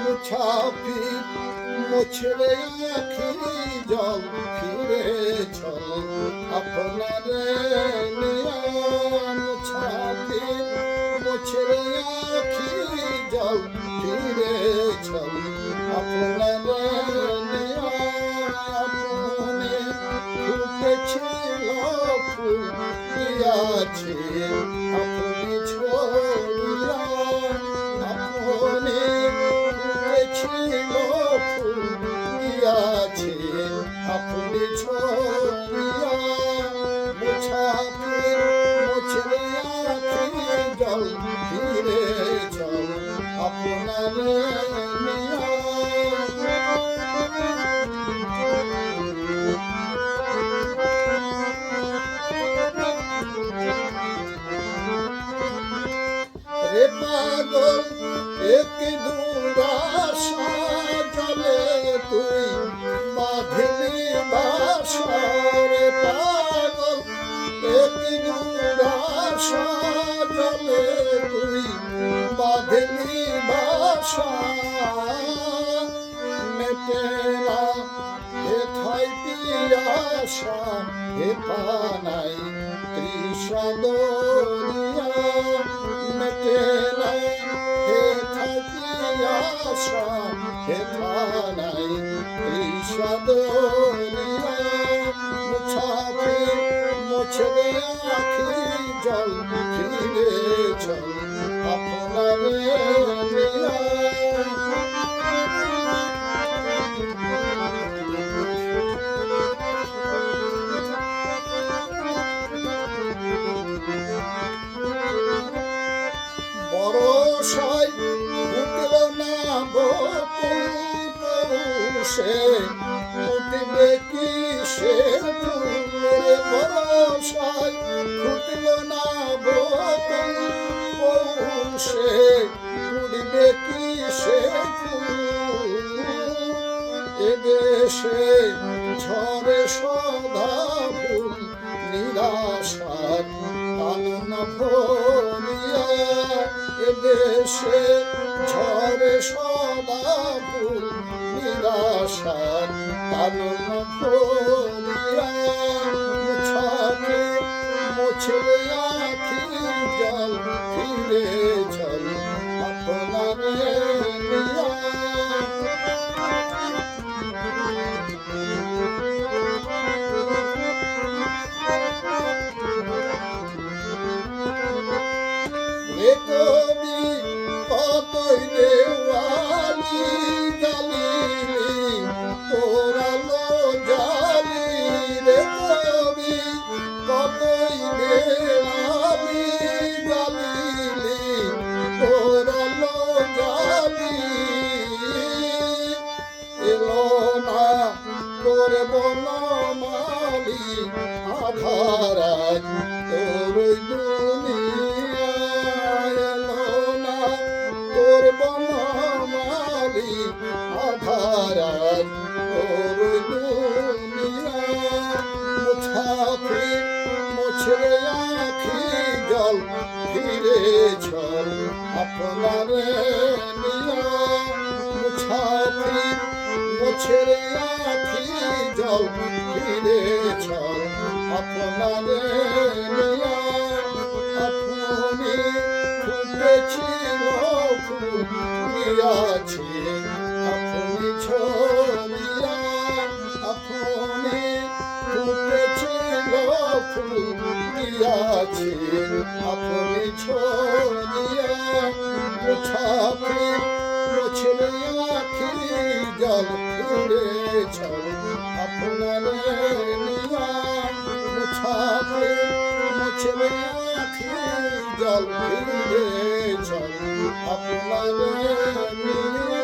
মুছাফির মুছরে আখি জল ফিরে চল আপনার নিয়া মুছাফির মুছরে আখি জল ফিরে চল আপনার নিয়া আপনি ফুটেছিল ফুল দিয়াছে আপনি ছড়িয়া আপনি ফুটেছিল ফুল দিয়াছে আপনি ছড়িয়া মুছাফির মুছরে আখি জল ফিরে চল আপনার নিয়া রে পাগল এক দুরাশা জলে তুই বাঁধলি বাসা রে পাগল এক দুরাশা জলে তুই বাঁধলি বাসা মেটেলা হেথায় পিয়াসা হে পানাই তৃষা দরিয়া মেটেলা হেথায় পিয়াসা হে পানাই তৃষা দরিয়া মুছাফির মুছরে আখি জল ফিরে চল আপনার নিয়া বরসাই উঠল না বকুশে উঠবে কি সে ফুলে বরসাই উঠল না বকুশে উঠবে কি সে ফুল এদেশে ঝরে সদা ফুল নিরাশার কানন ভরিয়া এদেশে ঝরে সদা ফুল নিরাশার কানন ভরিয়া মুছাফির মুছরে আখি জল ফিরে চল আপনার নিয়া রে কবি কতই দেওয়ালি জালিলি তোরালো জালি রে কবি কতই দেওয়ালি জালিলি তোরালো জালি এলো না তোর বনমালি আধারাজ তোর দুনিয়া এলো না তোর বনমালি আধারাজ তোর দুনিয়া মুছাফির মুছরে আখি জল ফিরে চল আপনার নিয়া মুছাফির মুছরে আখি জল ফিরে চল আপনার নিয়া আপনি ফুটেছিল ফুল দিয়াছে আপনি ছড়িয়া আপনি ফুটেছিল ফুল দিয়াছে আপনি ছড়িয়া মুছাফির মুছরে আখি জল ফিরে চল আপনার নিয়া মুছাফির মুছরে আখি জল ফিরে চল আপনার নিয়া